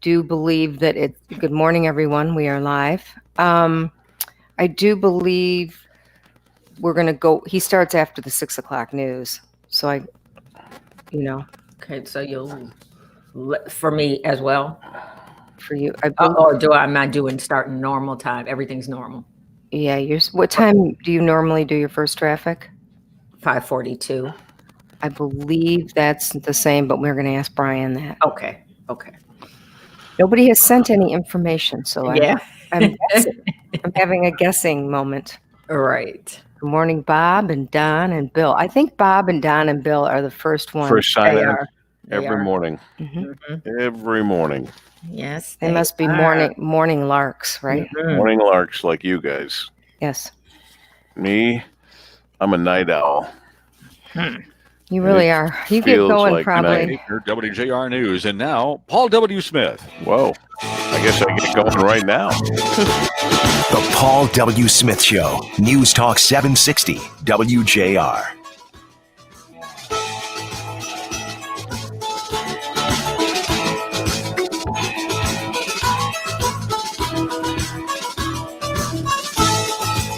do believe that good morning, everyone. We are live. I do believe we're going to go. He starts after the 6 o'clock news. So Okay, so you'll, for me as well? For you. Or am I doing starting normal time? Everything's normal. Yeah. What time do you normally do your first traffic? 5:42. I believe that's the same, but we're going to ask Brian that. Okay. Nobody has sent any information, so I'm guessing. I'm having a guessing moment. All right. Good morning, Bob and Don and Bill. I think Bob and Don and Bill are the first ones. First sign in every morning. Mm-hmm. Every morning. Yes. They must be morning larks, right? Mm-hmm. Morning larks like you guys. Yes. Me, I'm a night owl. You really are. You get going like probably. WJR News. And now, Paul W. Smith. Whoa. I guess I get going right now. The Paul W. Smith Show. News Talk 760 WJR.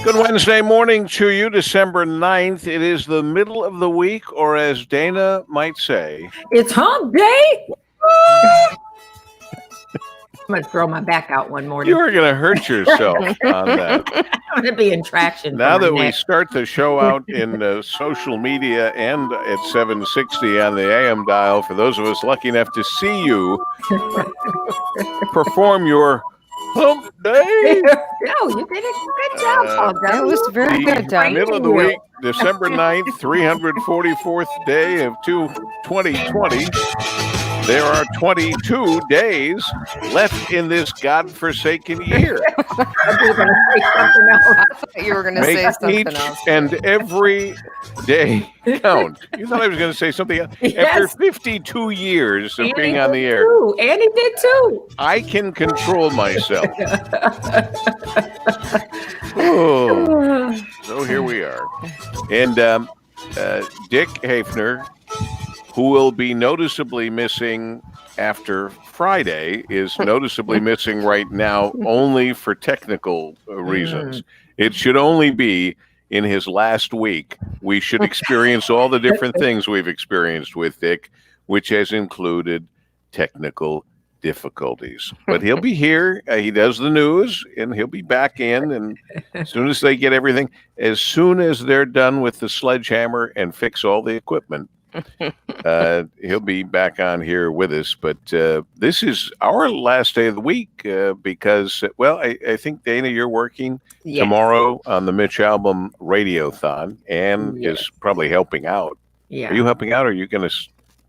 Good Wednesday morning to you, December 9th. It is the middle of the week, or as Dana might say, it's hump day. I'm going to throw my back out one morning. You are going to hurt yourself on that. I'm going to be in traction. Now that we start the show out in social media and at 760 on the AM dial, for those of us lucky enough to see you perform your hump day. No, you did a good job, Paul. That was very good, Doug. Middle of the week, December 9th, 344th day of 2020. There are 22 days left in this godforsaken year. I thought you were going to say something else. And every day count. You thought I was going to say something else. Yes. After 52 years of being on the air. Annie did too. I can control myself. Oh. So here we are. And Dick Hafner, who will be noticeably missing after Friday, is noticeably missing right now only for technical reasons. It should only be in his last week. We should experience all the different things we've experienced with Dick, which has included technical difficulties. But he'll be here. He does the news, and he'll be back in. And as soon as they get everything, as soon as they're done with the sledgehammer and fix all the equipment, he'll be back on here with us. But this is our last day of the week because, well, I think, Dana, you're working tomorrow on the Mitch Albom Radiothon and is probably helping out. Yeah. Are you helping out, or are you going to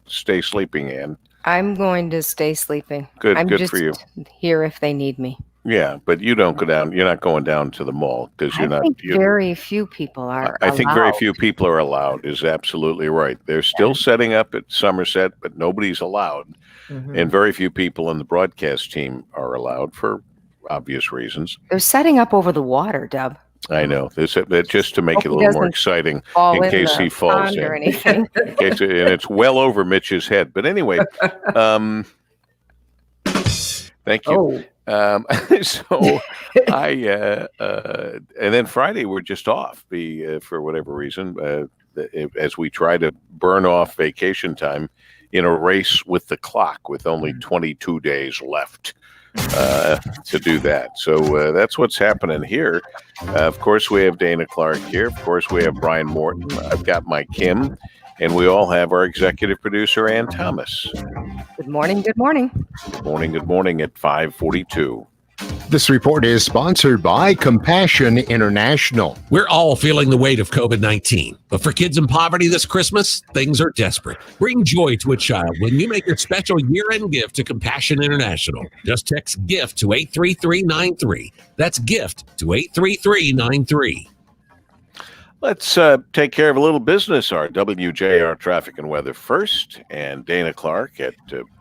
stay sleeping, Ann? I'm going to stay sleeping. Good, I'm good just for you. Here if they need me. Yeah, but you don't go down. You're not going down to the mall because you're not. I think very few people are. I think very few people are allowed. Is absolutely right. They're still setting up at Somerset, but nobody's allowed, and very few people in the broadcast team are allowed for obvious reasons. They're setting up over the water, Dub. I know. This just to make it a little more exciing in case he falls or anything. And it's well over Mitch's head. But anyway, thank you. So and then Friday we're just off for whatever reason, as we try to burn off vacation time in a race with the clock with only 22 days left to do that. So that's what's happening here. Of course, we have Dana Clark here. Of course, we have Brian Morton. I've got my Kim. And we all have our executive producer, Ann Thomas. Good morning. Good morning. Good morning. Good morning at 5:42. This report is sponsored by Compassion International. We're all feeling the weight of COVID-19, but for kids in poverty this Christmas, things are desperate. Bring joy to a child when you make your special year-end gift to Compassion International. Just text GIFT to 83393. That's GIFT to 83393. Let's take care of a little business. Our WJR Traffic and Weather first, and Dana Clark at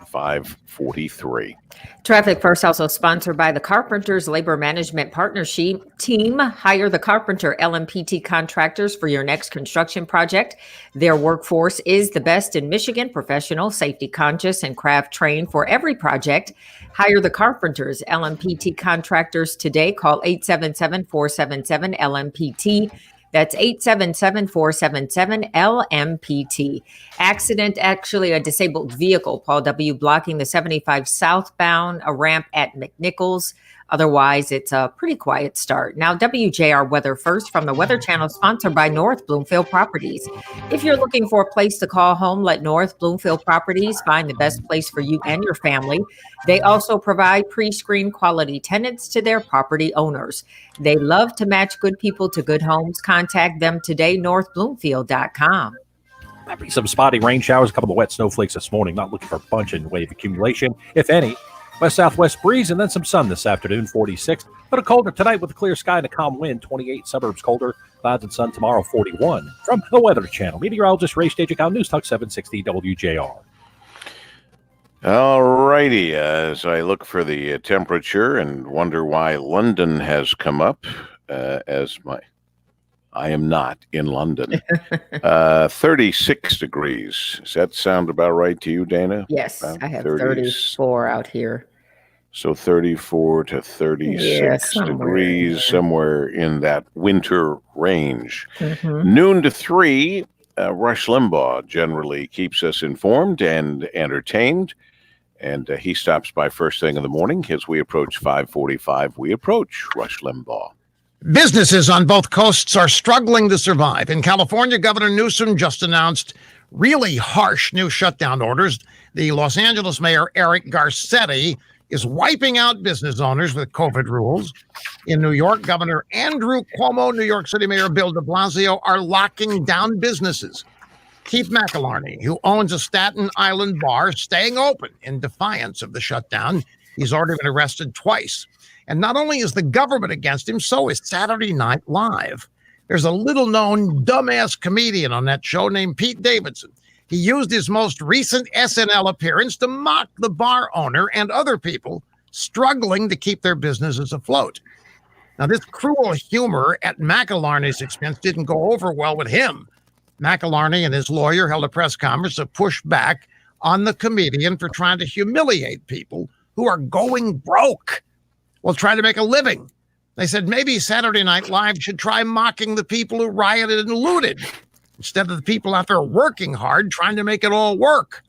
5:43. Traffic First also sponsored by the Carpenters Labor Management Partnership Team. Hire the Carpenter LMPT contractors for your next construction project. Their workforce is the best in Michigan, professional, safety conscious, and craft trained for every project. Hire the Carpenters LMPT contractors today. Call 877-477-LMPT. That's 877-477-LMPT. Accident, actually a disabled vehicle, Paul W., blocking the 75 southbound, a ramp at McNichols. Otherwise, it's a pretty quiet start. Now, WJR Weather first from the Weather Channel, sponsored by North Bloomfield Properties. If you're looking for a place to call home, let North Bloomfield Properties find the best place for you and your family. They also provide pre-screened quality tenants to their property owners. They love to match good people to good homes. Contact them today, northbloomfield.com. Might be some spotty rain showers, a couple of wet snowflakes this morning. Not looking for a bunch in the way of accumulation, if any. West-southwest breeze and then some sun this afternoon, 46. But a colder tonight with a clear sky and a calm wind, 28. Suburbs colder, clouds and sun tomorrow, 41. From the Weather Channel, meteorologist Ray Stagickow, News Talk 760 WJR. All righty. As I look for the temperature and wonder why London has come up I am not in London. 36 degrees. Does that sound about right to you, Dana? Yes, About I have 34 out here. So 34 to 36 degrees, somewhere in that winter range. Mm-hmm. Noon to 3, Rush Limbaugh generally keeps us informed and entertained. And he stops by first thing in the morning. As we approach 5:45, we approach Rush Limbaugh. Businesses on both coasts are struggling to survive. In California, Governor Newsom just announced really harsh new shutdown orders. The Los Angeles Mayor, Eric Garcetti, is wiping out business owners with COVID rules. In New York, Governor Andrew Cuomo, New York City Mayor Bill de Blasio are locking down businesses. Keith McElharney, who owns a Staten Island bar, staying open in defiance of the shutdown. He's already been arrested twice. And not only is the government against him, so is Saturday Night Live. There's a little-known dumbass comedian on that show named Pete Davidson. He used his most recent SNL appearance to mock the bar owner and other people struggling to keep their businesses afloat. Now, this cruel humor at McElharney's expense didn't go over well with him. McElharney and his lawyer held a press conference to push back on the comedian for trying to humiliate people who are going broke while trying to make a living. They said maybe Saturday Night Live should try mocking the people who rioted and looted instead of the people out there working hard trying to make it all work.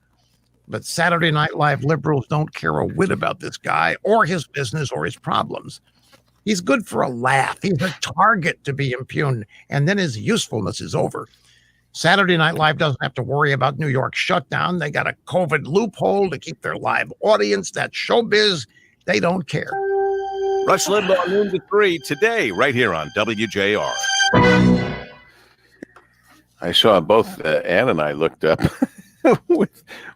But Saturday Night Live liberals don't care a whit about this guy or his business or his problems. He's good for a laugh. He's a target to be impugned, and then his usefulness is over. Saturday Night Live doesn't have to worry about New York's shutdown. They got a COVID loophole to keep their live audience. That's showbiz. They don't care. Rush Limbaugh, noon to 3 today, right here on WJR. I saw both Ann and I looked up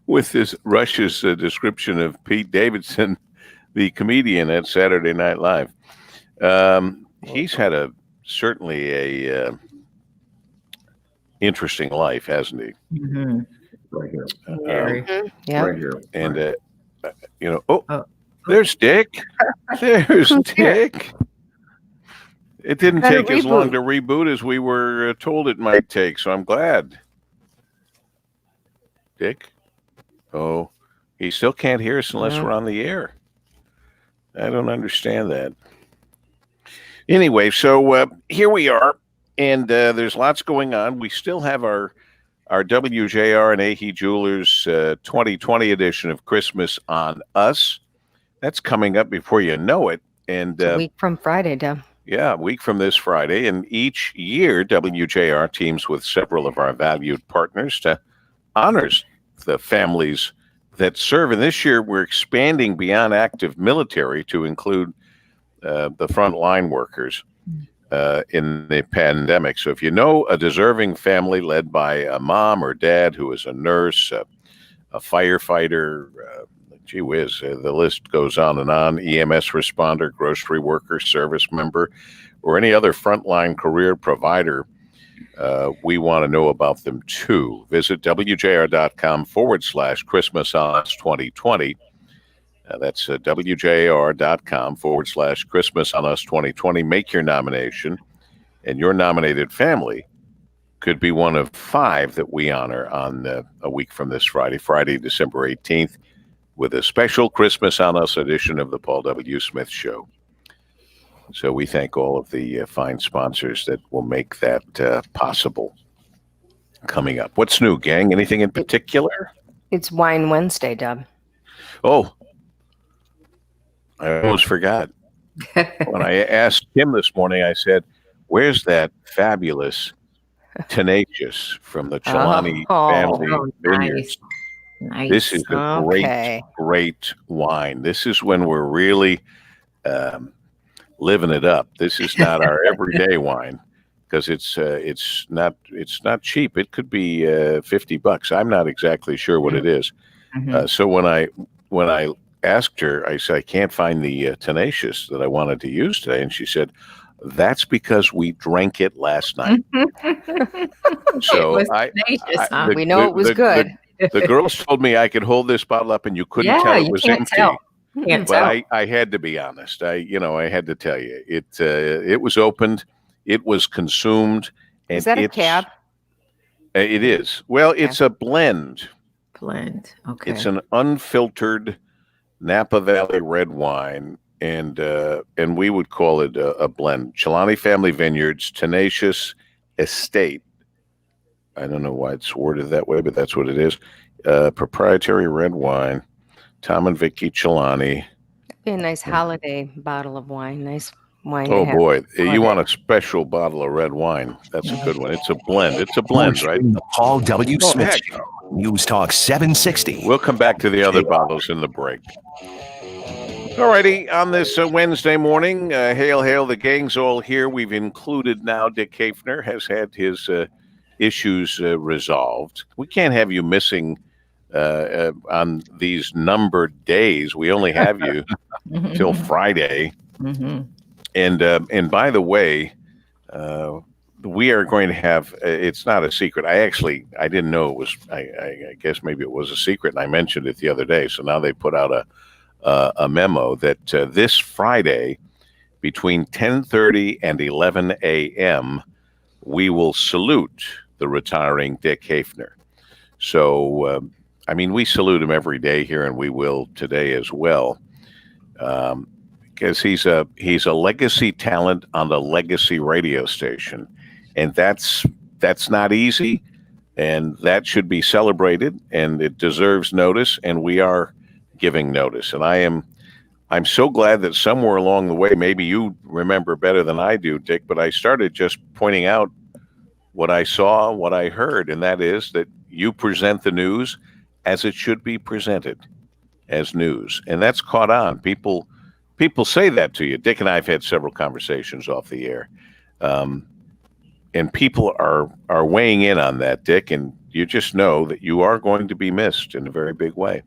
with this Rush's description of Pete Davidson, the comedian at Saturday Night Live. He's had certainly a interesting life, hasn't he? Mm-hmm. Right here. Yeah. Right here. And there's Dick. There's Dick. It didn't take as long to reboot as we were told it might take, so I'm glad. Dick? Oh, he still can't hear us unless we're on the air. I don't understand that. Anyway, so here we are, and there's lots going on. We still have our WJR and Ahee Jewelers 2020 edition of Christmas on Us. That's coming up before you know it. And a week from Friday, Deb. Yeah, a week from this Friday. And each year, WJR teams with several of our valued partners to honor the families that serve. And this year, we're expanding beyond active military to include the frontline workers in the pandemic. So if you know a deserving family led by a mom or dad who is a nurse, a firefighter, gee whiz, the list goes on, EMS responder, grocery worker, service member, or any other frontline career provider, we want to know about them too. Visit WJR.com/Christmas on Us 2020. That's WJR.com/Christmas on Us 2020. Make your nomination, and your nominated family could be one of 5 that we honor on a week from this Friday, December 18th, with a special Christmas on Us edition of the Paul W. Smith Show. So we thank all of the fine sponsors that will make that possible. Coming up, what's new, gang? Anything in particular? It's Wine Wednesday, Dub. Oh, I almost forgot. When I asked Kim this morning, I said, "Where's that fabulous Tenacious from the Chilani family vineyards?" Nice. This is a great wine. This is when we're really living it up. This is not our everyday wine, because it's not cheap. It could be $50. I'm not exactly sure what it is. So when I asked her, I said, I can't find the Tenacious that I wanted to use today, and she said, that's because we drank it last night. So it was tenacious, huh? We know it was good. The girls told me I could hold this bottle up and you couldn't tell it was empty. But I had to be honest. I had to tell you, it was opened, it was consumed. And is that a cab? It is. Well, it's a blend. Okay. It's an unfiltered Napa Valley red wine, and we would call it a blend. Chilani Family Vineyards, Tenacious Estate. I don't know why it's worded that way, but that's what it is. Proprietary red wine, Tom and Vicky Chilani. Be a nice holiday bottle of wine. Nice wine. Oh boy, you want a special bottle of red wine? That's a good one. It's a blend. It's a blend, right? The Paul W. Smith Show, News Talk 760. We'll come back to the other bottles in the break. Alrighty, on this Wednesday morning, hail, hail, the gang's all here. We've included now Dick Hafner has had his issues resolved. We can't have you missing on these numbered days. We only have you till Friday. And by the way, we are going to have, it's not a secret. I didn't know it was, I guess maybe it was a secret, and I mentioned it the other day. So now they put out a memo that this Friday between 10:30 and 11 a.m., we will salute the retiring Dick Hafner. So, we salute him every day here, and we will today as well, because he's a legacy talent on the legacy radio station, and that's not easy, and that should be celebrated, and it deserves notice, and we are giving notice. And I'm so glad that somewhere along the way, maybe you remember better than I do, Dick, but I started just pointing out what I saw, what I heard, and that is that you present the news as it should be presented, as news. And that's caught on. People say that to you. Dick and I have had several conversations off the air. And people are weighing in on that, Dick, and you just know that you are going to be missed in a very big way.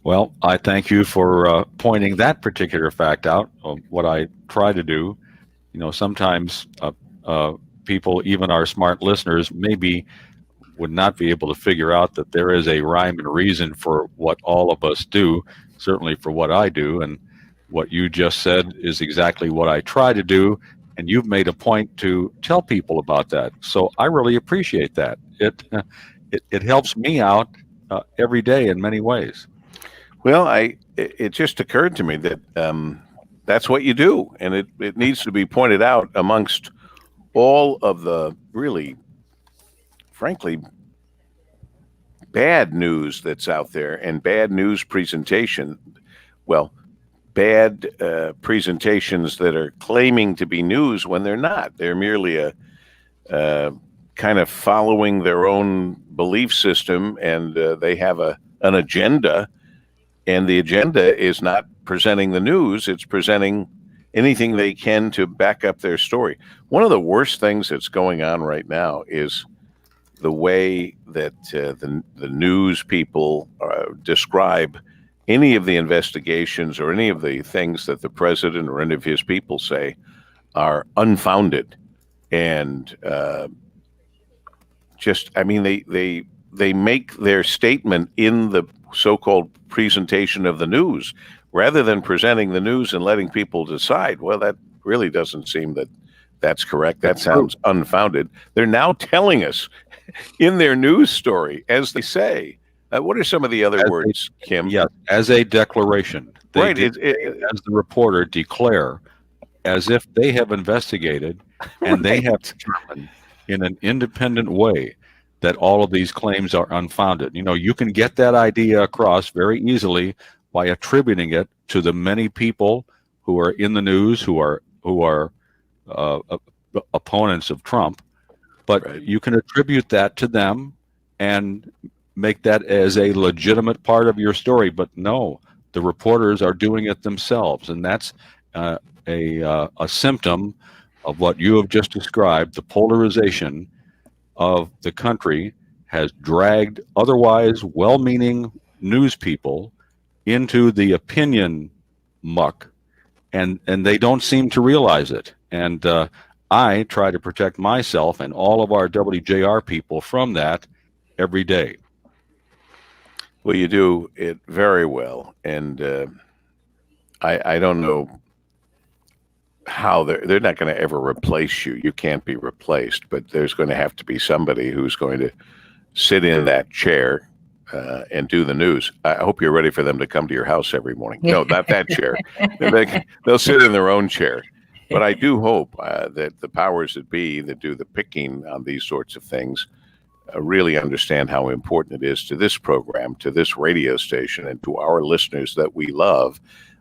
Well, I thank you for pointing that particular fact out. What I try to do, sometimes people, even our smart listeners, maybe would not be able to figure out that there is a rhyme and reason for what all of us do, certainly for what I do. And what you just said is exactly what I try to do. And you've made a point to tell people about that. So I really appreciate that. It helps me out every day in many ways. Well, it just occurred to me that that's what you do, and it needs to be pointed out amongst all of the really, frankly, bad news that's out there, and bad news presentation. Well, bad presentations that are claiming to be news when they're not. They're merely a kind of following their own belief system, and they have an agenda. And the agenda is not presenting the news, it's presenting anything they can to back up their story. One of the worst things that's going on right now is the way that the news people describe any of the investigations or any of the things that the president or any of his people say are unfounded and I mean, they make their statement in the so-called presentation of the news rather than presenting the news and letting people decide. Well, that really doesn't seem that's correct. That sounds unfounded. They're now telling us in their news story, as they say. What are some of the other words, Kim? Yes, as a declaration. They Right. as the reporter declare, as if they have investigated and they have determined in an independent way that all of these claims are unfounded. You know, you can get that idea across very easily by attributing it to the many people who are in the news, who are opponents of Trump, but you can attribute that to them and make that as a legitimate part of your story. But no, the reporters are doing it themselves, and that's a symptom of what you have just described. The polarization of the country has dragged otherwise well-meaning news people into the opinion muck, and they don't seem to realize it. And I try to protect myself and all of our WJR people from that every day. Well, you do it very well, and I don't know how they're not going to ever replace you. You can't be replaced, but there's going to have to be somebody who's going to sit in that chair and do the news. I hope you're ready for them to come to your house every morning. No, not that chair. They'll sit in their own chair. But I do hope that the powers that be that do the picking on these sorts of things really understand how important it is to this program, to this radio station, and to our listeners that we love,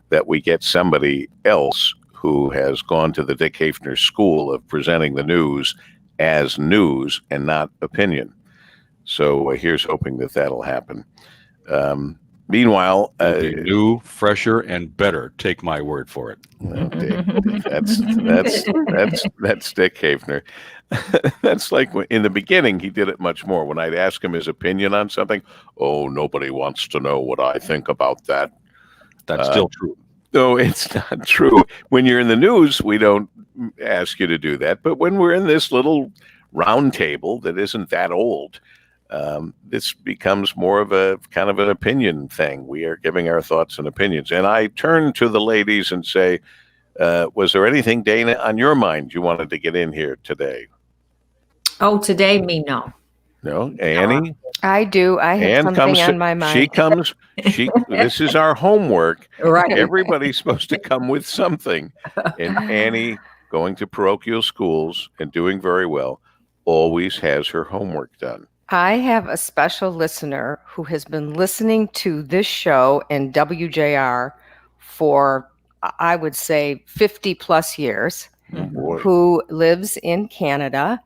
that we get somebody else who has gone to the Dick Hafner School of presenting the news as news and not opinion. So here's hoping that that'll happen. Meanwhile, new, fresher, and better. Take my word for it. That's Dick Hafner. That's like in the beginning, he did it much more. When I'd ask him his opinion on something, oh, nobody wants to know what I think about that. That's still true. No, it's not true. When you're in the news, we don't ask you to do that. But when we're in this little round table that isn't that old, this becomes more of a kind of an opinion thing. We are giving our thoughts and opinions. And I turn to the ladies and say, was there anything, Dana, on your mind you wanted to get in here today? Oh, today, me, no. No? Annie? I do. I have something on my mind. This is our homework. Right. Everybody's supposed to come with something. And Annie, going to parochial schools and doing very well, always has her homework done. I have a special listener who has been listening to this show and WJR for, I would say, 50 plus years, who lives in Canada.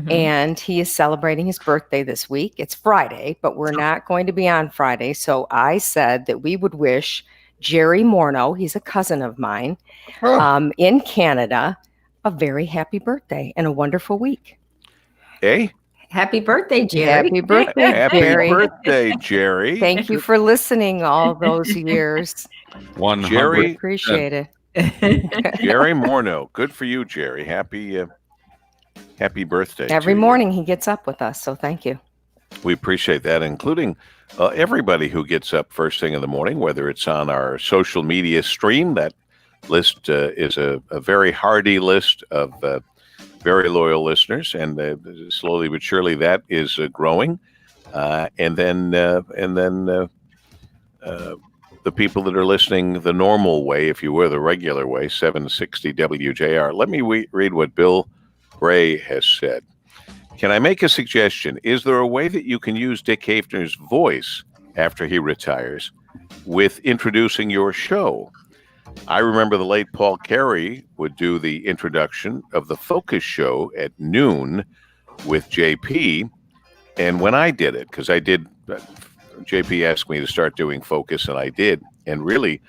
And he is celebrating his birthday this week. It's Friday, but we're not going to be on Friday. So I said that we would wish Jerry Morneau, he's a cousin of mine, in Canada, a very happy birthday and a wonderful week. Hey? Happy birthday, Jerry. Happy birthday, Happy birthday, Jerry. Thank you for listening all those years. Jerry, appreciate it. Jerry Morneau. Good for you, Jerry. Happy birthday. Every morning he gets up with us, so thank you. We appreciate that, including everybody who gets up first thing in the morning, whether it's on our social media stream. That list is a very hearty list of very loyal listeners, and slowly but surely that is growing. And then the people that are listening the normal way, if you were the regular way, 760 WJR. Let me read what Bill Bray has said. Can I make a suggestion? Is there a way that you can use Dick Hafner's voice after he retires with introducing your show? I remember the late Paul Carey would do the introduction of the Focus Show at noon with JP. And when I did it, because I did, JP asked me to start doing Focus, and I did. And really,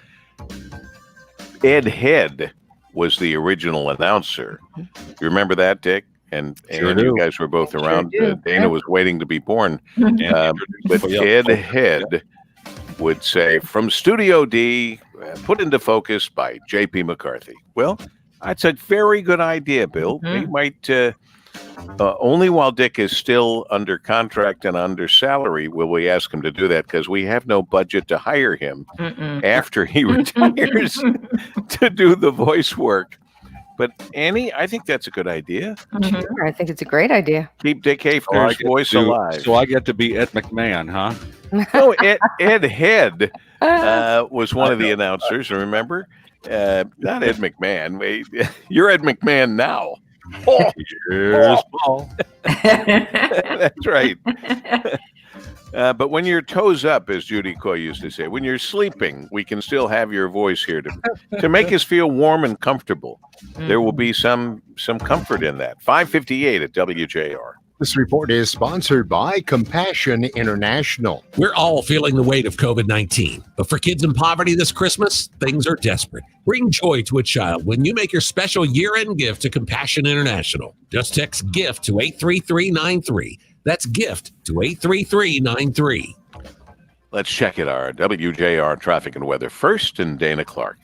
Ed Head was the original announcer. You remember that, Dick? And you guys were both around. Dana was waiting to be born. But Ed Head would say, from Studio D, put into focus by J.P. McCarthy. Well, that's a very good idea, Bill. We might Only while Dick is still under contract and under salary will we ask him to do that, because we have no budget to hire him after he retires to do the voice work. But Annie, I think that's a good idea. Sure, I think it's a great idea. Keep Dick Hafner's voice alive. So I get to be Ed McMahon, huh? Oh, Ed Head was one of the announcers, remember? Not Ed McMahon. Wait, you're Ed McMahon now. Oh, Here's Paul. That's right. But when you're toes up, as Judy Coy used to say, when you're sleeping, we can still have your voice here to make us feel warm and comfortable. There will be some comfort in that. 5:58 at WJR. This report is sponsored by Compassion International. We're all feeling the weight of COVID-19, but for kids in poverty this Christmas, things are desperate. Bring joy to a child when you make your special year-end gift to Compassion International. Just text GIFT to 83393. That's GIFT to 83393. Let's check it out. WJR Traffic and Weather first, and Dana Clark.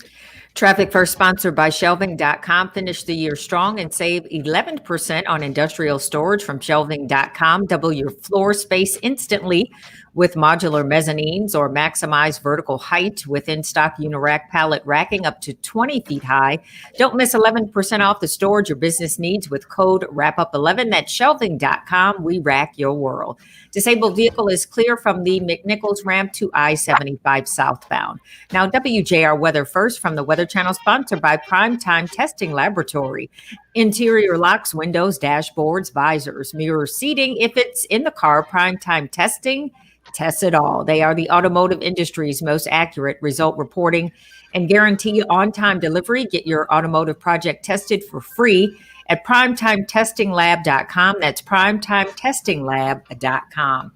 Traffic First, sponsored by Shelving.com. Finish the year strong and save 11% on industrial storage from Shelving.com. Double your floor space instantly with modular mezzanines, or maximize vertical height with in-stock Unirack pallet racking up to 20 feet high. Don't miss 11% off the storage your business needs with code WRAP-UP11. That's Shelving.com. We rack your world. Disabled vehicle is clear from the McNichols ramp to I-75 southbound. Now, WJR Weather first from the Weather Channel, sponsored by Primetime Testing Laboratory. Interior locks, windows, dashboards, visors, mirror seating. If it's in the car, Primetime Testing, test it all. They are the automotive industry's most accurate result reporting and guarantee on-time delivery. Get your automotive project tested for free at primetimetestinglab.com. That's primetimetestinglab.com.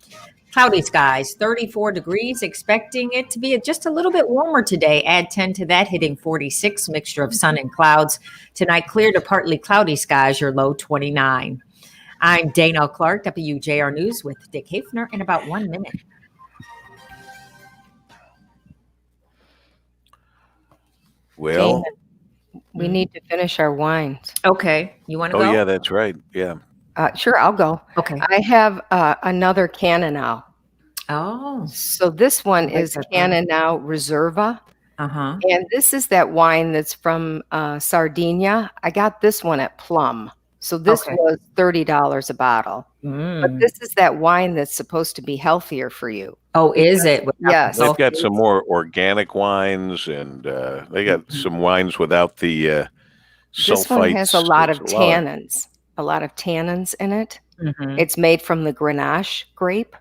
Cloudy skies, 34 degrees, expecting it to be just a little bit warmer today. Add 10 to that, hitting 46, mixture of sun and clouds. Tonight, clear to partly cloudy skies, your low 29. I'm Dana Clark, WJR News with Dick Hafner in about 1 minute. Well, Dana, we need to finish our wines. Okay. You want to go? oh yeah, that's right. Yeah. Sure, I'll go. Okay. I have another Cannonau. Oh. So this one is Cannonau Reserva. Uh-huh. And this is that wine that's from Sardinia. I got this one at Plum. So this was $30 a bottle. But this is that wine that's supposed to be healthier for you. Oh, is it? Yes. They've got some more organic wines, and they got some wines without the sulfites. This one has a lot of tannins. A lot of tannins in it. Mm-hmm. It's made from the Grenache grape.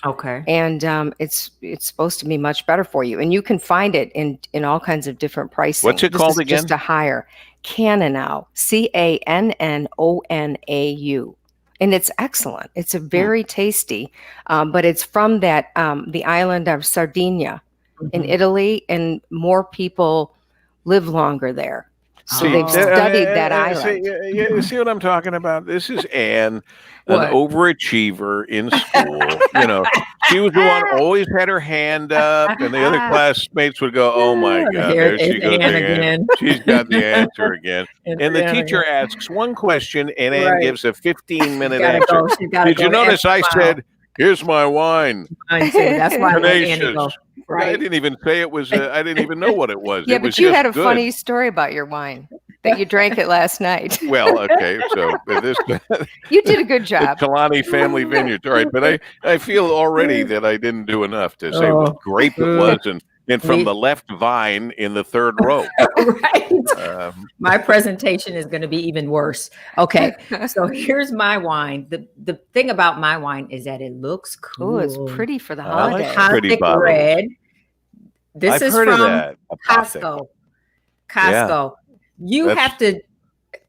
Okay. And it's supposed to be much better for you. And you can find it in all kinds of different pricing. What's it called again? Just a higher. Cannonau. Cannonau. And it's excellent. It's a very tasty, but it's from that the island of Sardinia in Italy, and more people live longer there. So they've studied that island. You see what I'm talking about? This is Anne, an overachiever in school. She was the one who always had her hand up, and the other classmates would go, "Oh my God, there she goes again. She's got the answer again." And the teacher asks one question, and Anne gives a 15-minute answer. Did you notice I said, "Here's my wine"? That's why I let Annie go. Right. I didn't even say it was. I didn't even know what it was. Yeah, it was but you had a good. funny story about your wine that you drank it last night. Well, okay, so this you did a good job. The Kalani Family Vineyards, all right. But I feel already that I didn't do enough to say what grape it was, and from the left vine in the third row. Right. My presentation is going to be even worse. Okay, so here's my wine. The thing about my wine is that it looks cool. Oh, it's pretty for the holidays. Pretty bottles. Red. This I've is heard from of that. Costco. Yeah. You have to.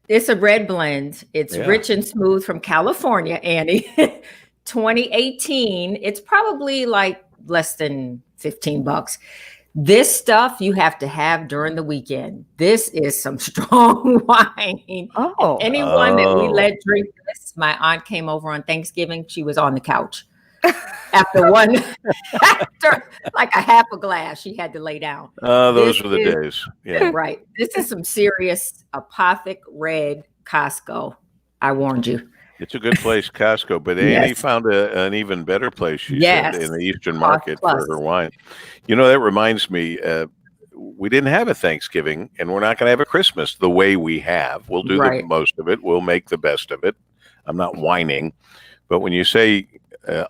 It's a red blend. It's rich and smooth from California, Annie. 2018. It's probably like less than $15. This stuff you have to have during the weekend. This is some strong wine. Oh, anyone that we let drink this, my aunt came over on Thanksgiving. She was on the couch after like a half a glass. She had to lay down. Those were the days. Yeah, right. This is some serious Apothic Red Costco. I warned you. It's a good place, Costco. But Annie found an even better place, she said, in the Eastern Market for her wine. You know, that reminds me, we didn't have a Thanksgiving, and we're not going to have a Christmas the way we have. We'll do the most of it. We'll make the best of it. I'm not whining. But when you say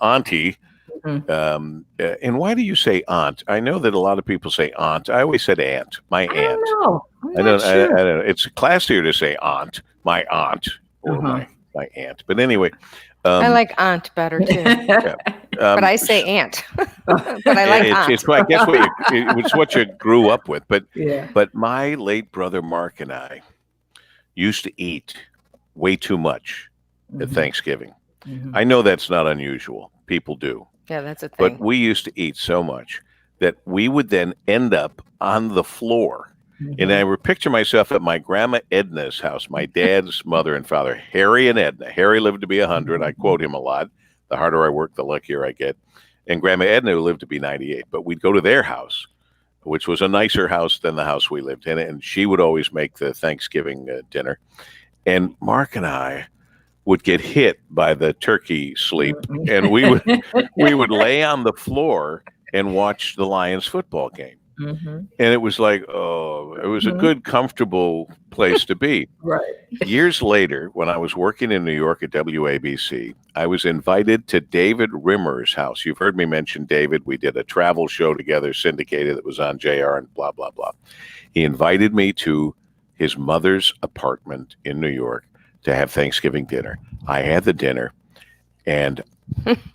auntie, and why do you say aunt? I know that a lot of people say aunt. I always said aunt. My aunt. I don't know. It's classier to say aunt. My aunt or my aunt. But anyway, I like aunt better too. But I say aunt. But I like aunt. It's I guess it's what you grew up with. But my late brother Mark and I used to eat way too much at Thanksgiving. I know that's not unusual. People do. Yeah, that's a thing. But we used to eat so much that we would then end up on the floor. And I would picture myself at my grandma Edna's house, my dad's mother and father, Harry and Edna. Harry lived to be 100. I quote him a lot. The harder I work, the luckier I get. And Grandma Edna lived to be 98. But we'd go to their house, which was a nicer house than the house we lived in. And she would always make the Thanksgiving dinner. And Mark and I would get hit by the turkey sleep. And we would lay on the floor and watch the Lions football game. And it was like, it was a good, comfortable place to be. Years later, when I was working in New York at WABC, I was invited to David Rimmer's house. You've heard me mention David. We did a travel show together, syndicated, that was on JR and blah, blah, blah. He invited me to his mother's apartment in New York to have Thanksgiving dinner. I had the dinner, and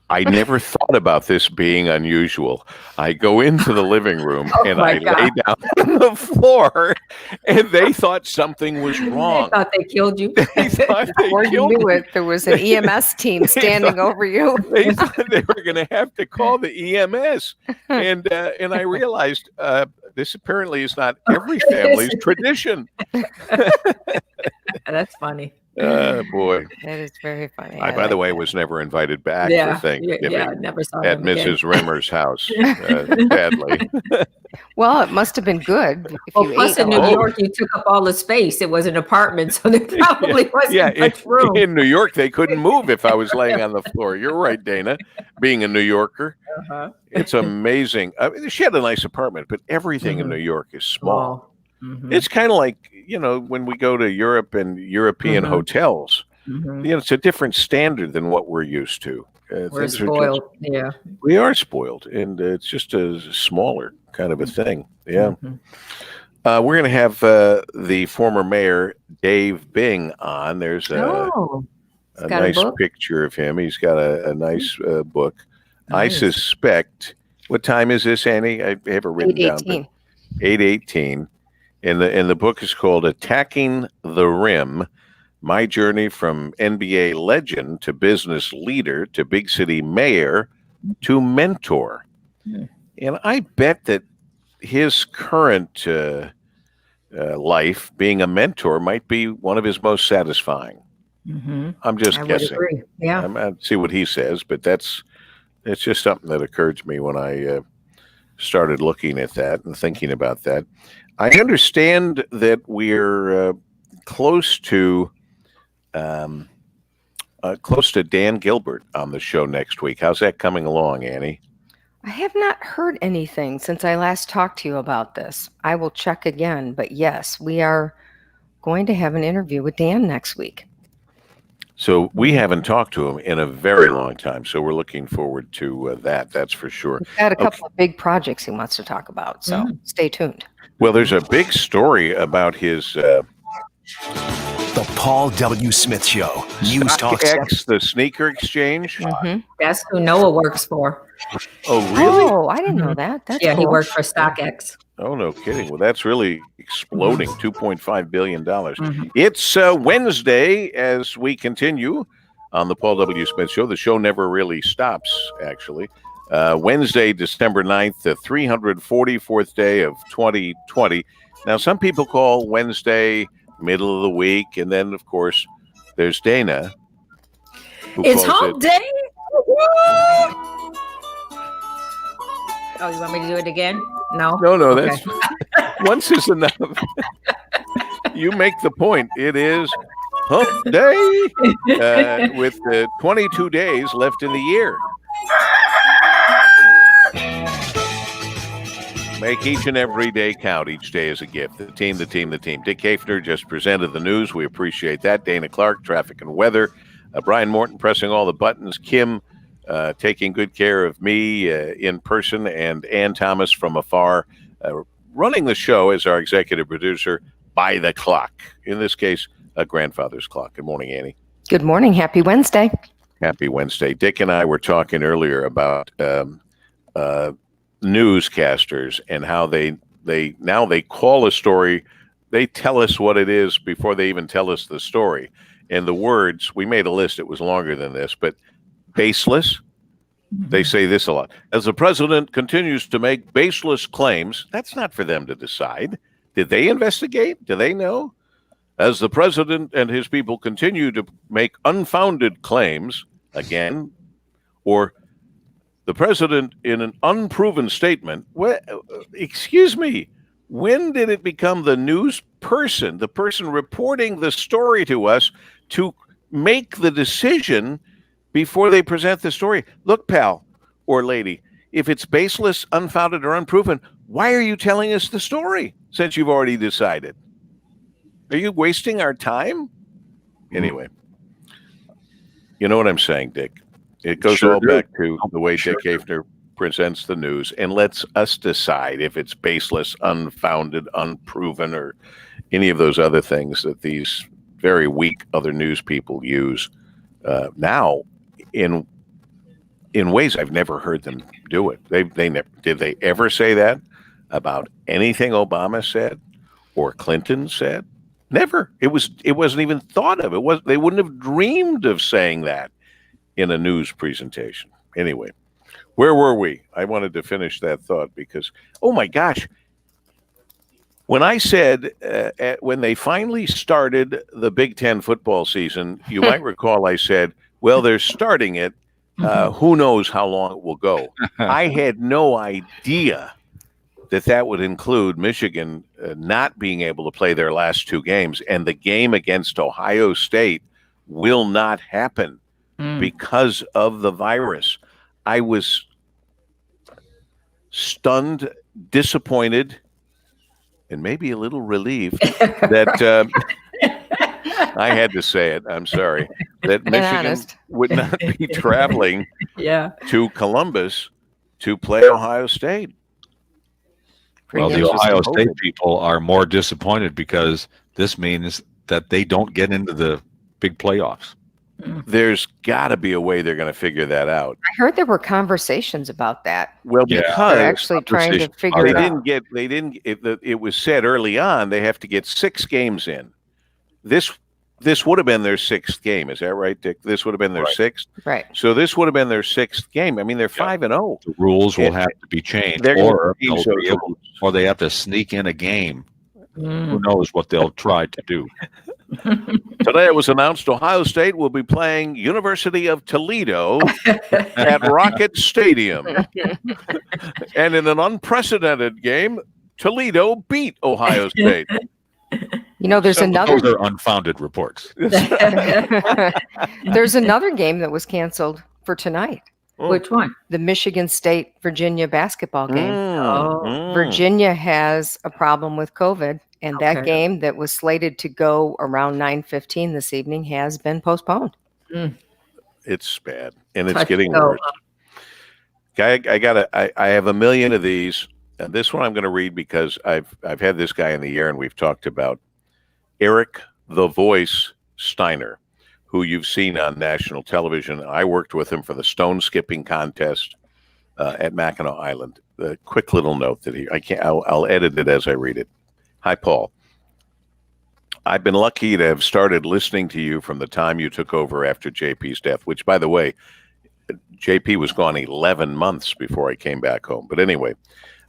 I never thought about this being unusual. I go into the living room and I lay down on the floor, and they thought something was wrong. They thought they killed you. They thought they Before you killed knew me. it, there was an EMS team standing over you. They thought they were going to have to call the EMS, and I realized this apparently is not every family's tradition. That's funny. Boy. That is very funny. I, by the way, was never invited back for Thanksgiving never saw at him again. Mrs. Rimmer's house, sadly. Well, it must have been good. If Well, you plus ate in New York, you took up all the space. It was an apartment, so there probably wasn't much room. In New York, they couldn't move if I was laying on the floor. You're right, Dana. Being a New Yorker, it's amazing. I mean, she had a nice apartment, but everything in New York is small. It's kind of like, you know, when we go to Europe and European hotels, you know, it's a different standard than what we're used to. We're spoiled. We are spoiled, and it's just a smaller kind of a thing. Yeah. We're going to have the former mayor, Dave Bing, on. There's a nice picture of him. He's got a nice book. Nice. I suspect, what time is this, Annie? I have it written down. 8:18. And the book is called Attacking the Rim, My Journey from NBA Legend to Business Leader to Big City Mayor to Mentor. And I bet that his current life, being a mentor, might be one of his most satisfying. I'm just guessing. Would agree. Yeah. I'll see what he says, but it's just something that occurred to me when I started looking at that and thinking about that. I understand that we're close to Dan Gilbert on the show next week. How's that coming along, Annie? I have not heard anything since I last talked to you about this. I will check again, but yes, we are going to have an interview with Dan next week. So we haven't talked to him in a very long time, so we're looking forward to that. That's for sure. He's got a couple of big projects he wants to talk about, so stay tuned. Well, there's a big story about his The Paul W. Smith Show. News Talk X, the sneaker exchange. That's who Noah works for. Oh, really? Oh, I didn't know that. That's he cool. worked for StockX. Oh, no kidding. Well, that's really exploding. $2.5 billion. It's Wednesday as we continue on the Paul W. Smith Show. The show never really stops, actually. Wednesday, December 9th, the 344th day of 2020. Now, some people call Wednesday middle of the week, and then, of course, there's Dana. It's hump day. Oh, you want me to do it again? No? No, that's once is enough. You make the point. It is Hump Day with 22 days left in the year. Make each and every day count. Each day is a gift. The team, the team, the team. Dick Hafner just presented the news. We appreciate that. Dana Clark, traffic and weather. Brian Morton pressing all the buttons. Kim taking good care of me in person. And Ann Thomas from afar running the show as our executive producer by the clock. In this case, a grandfather's clock. Good morning, Annie. Good morning. Happy Wednesday. Happy Wednesday. Dick and I were talking earlier about newscasters and how they call a story, they tell us what it is before they even tell us the story. And the words, we made a list, it was longer than this, but baseless. They say this a lot. As the president continues to make baseless claims, that's not for them to decide. Did they investigate? Do they know? As the president and his people continue to make unfounded claims, again, or the president in an unproven statement, excuse me, when did it become the news person, the person reporting the story to us, to make the decision before they present the story? Look, pal or lady, if it's baseless, unfounded, or unproven, why are you telling us the story since you've already decided? Are you wasting our time? Anyway, you know what I'm saying, Dick? It goes all back to the way Dick Hafner presents the news and lets us decide if it's baseless, unfounded, unproven, or any of those other things that these very weak other news people use now in ways I've never heard them do it. They never did. They ever say that about anything Obama said or Clinton said? Never. It wasn't even thought of. They wouldn't have dreamed of saying that in a news presentation. Anyway, where were we? I wanted to finish that thought because, oh my gosh, when I said when they finally started the Big Ten football season, you might recall I said, well, they're starting it. Who knows how long it will go? I had no idea that would include Michigan not being able to play their last two games, and the game against Ohio State will not happen because of the virus. I was stunned, disappointed, and maybe a little relieved that I had to say it. I'm sorry. That Michigan would not be traveling to Columbus to play Ohio State. Well, the Ohio State people are more disappointed because this means that they don't get into the big playoffs. There's got to be a way they're going to figure that out. I heard there were conversations about that. Well, because they're actually trying to figure it out. It was said early on they have to get 6 games in. This would have been their 6th game. Is that right, Dick? This would have been their 6th? Right. So this would have been their 6th game. I mean, they're 5-0. The rules will have to be changed, or they have to sneak in a game. Who knows what they'll try to do. Today it was announced Ohio State will be playing University of Toledo at Rocket Stadium. And in an unprecedented game, Toledo beat Ohio State. You know, there's another. Those are unfounded reports. There's another game that was canceled for tonight. Which one? The Michigan State Virginia basketball game. Virginia has a problem with COVID, and that game that was slated to go around 9:15 this evening has been postponed. It's bad, and it's getting worse. I have a million of these. And this one I'm going to read because I've had this guy in the air, and we've talked about Eric the Voice Steiner, who you've seen on national television. I worked with him for the stone skipping contest at Mackinac Island. A quick little note that I'll edit it as I read it. Hi, Paul. I've been lucky to have started listening to you from the time you took over after JP's death, which, by the way, JP was gone 11 months before I came back home. But anyway,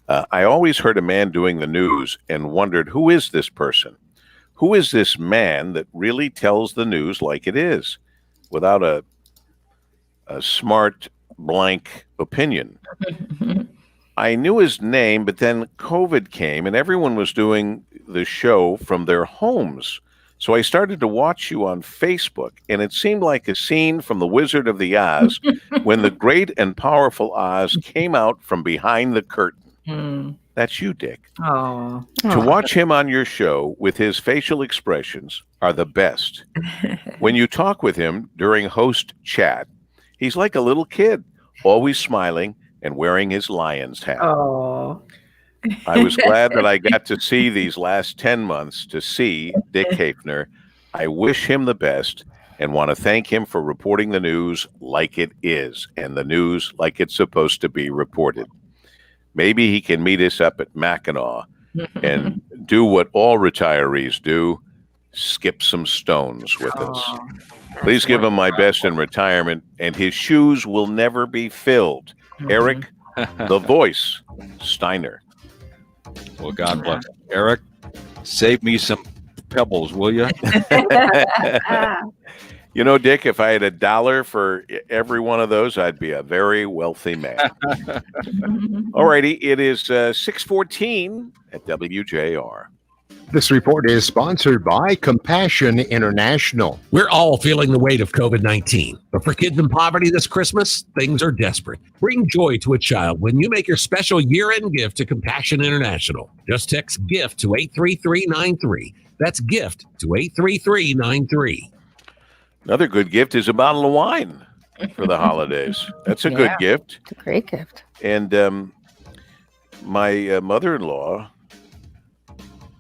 I always heard a man doing the news and wondered, who is this person? Who is this man that really tells the news like it is without a smart blank opinion? I knew his name, but then COVID came and everyone was doing the show from their homes. So I started to watch you on Facebook, and it seemed like a scene from The Wizard of the Oz when the great and powerful Oz came out from behind the curtain. That's you, Dick. Oh. To watch him on your show with his facial expressions are the best. When you talk with him during host chat, he's like a little kid, always smiling and wearing his lion's hat. Oh. I was glad that I got to see these last 10 months to see Dick Hafner. I wish him the best and want to thank him for reporting the news like it is and the news like it's supposed to be reported. Maybe he can meet us up at Mackinac and do what all retirees do, skip some stones with us. Please give him my best in retirement, and his shoes will never be filled. Eric, the voice, Steiner. Well, God bless him. Eric, save me some pebbles, will you? You know, Dick, if I had $1 for every one of those, I'd be a very wealthy man. All righty, it is 6:14 at WJR. This report is sponsored by Compassion International. We're all feeling the weight of COVID-19, but for kids in poverty this Christmas, things are desperate. Bring joy to a child when you make your special year-end gift to Compassion International. Just text GIFT to 83393. That's GIFT to 83393. Another good gift is a bottle of wine for the holidays. That's a good gift. It's a great gift. And my mother-in-law,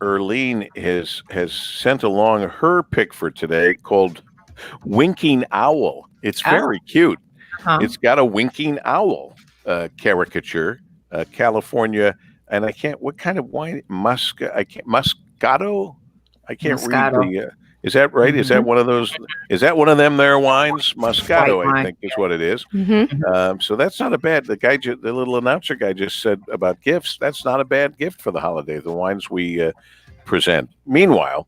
Erlene, has sent along her pick for today called Winking Owl. It's very cute. It's got a winking owl caricature, California, and I can't. What kind of wine? Moscato. I can't read the. Is that right? Is that one of those? Is that one of them there wines? Moscato, I think, is what it is. So that's not a bad. The little announcer guy just said about gifts. That's not a bad gift for the holiday. The wines we present. Meanwhile,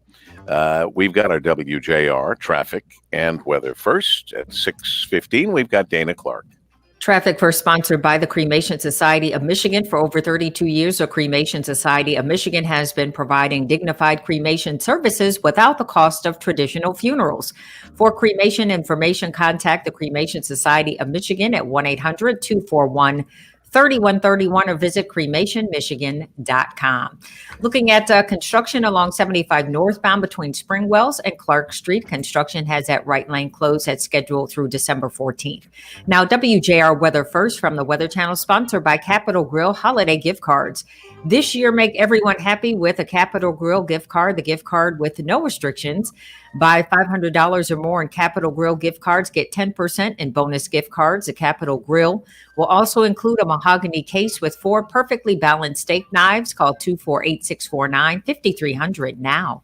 we've got our WJR traffic and weather first at 6:15. We've got Dana Clark. Traffic First, sponsored by the Cremation Society of Michigan. For over 32 years, the Cremation Society of Michigan has been providing dignified cremation services without the cost of traditional funerals. For cremation information, contact the Cremation Society of Michigan at 1-800-241-3131 or visit cremationmichigan.com. Looking at construction along 75 northbound between Springwells and Clark Street. Construction has that right lane closed at schedule through December 14th. Now, WJR Weather First from the Weather Channel, sponsored by Capital Grille Holiday Gift Cards. This year, make everyone happy with a Capital Grille gift card, the gift card with no restrictions. Buy $500 or more in Capital Grille gift cards, get 10% in bonus gift cards. The Capital Grille will also include a mahogany case with 4 perfectly balanced steak knives. Call 248-649-5300 now.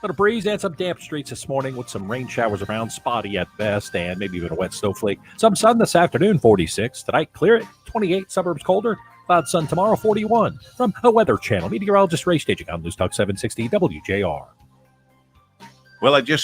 Got a breeze and some damp streets this morning with some rain showers around, spotty at best, and maybe even a wet snowflake. Some sun this afternoon, 46. Tonight, clear it, 28. Suburbs colder. Cloud sun tomorrow, 41. From the Weather Channel, meteorologist Ray staging on News Talk 760 WJR. Well, I just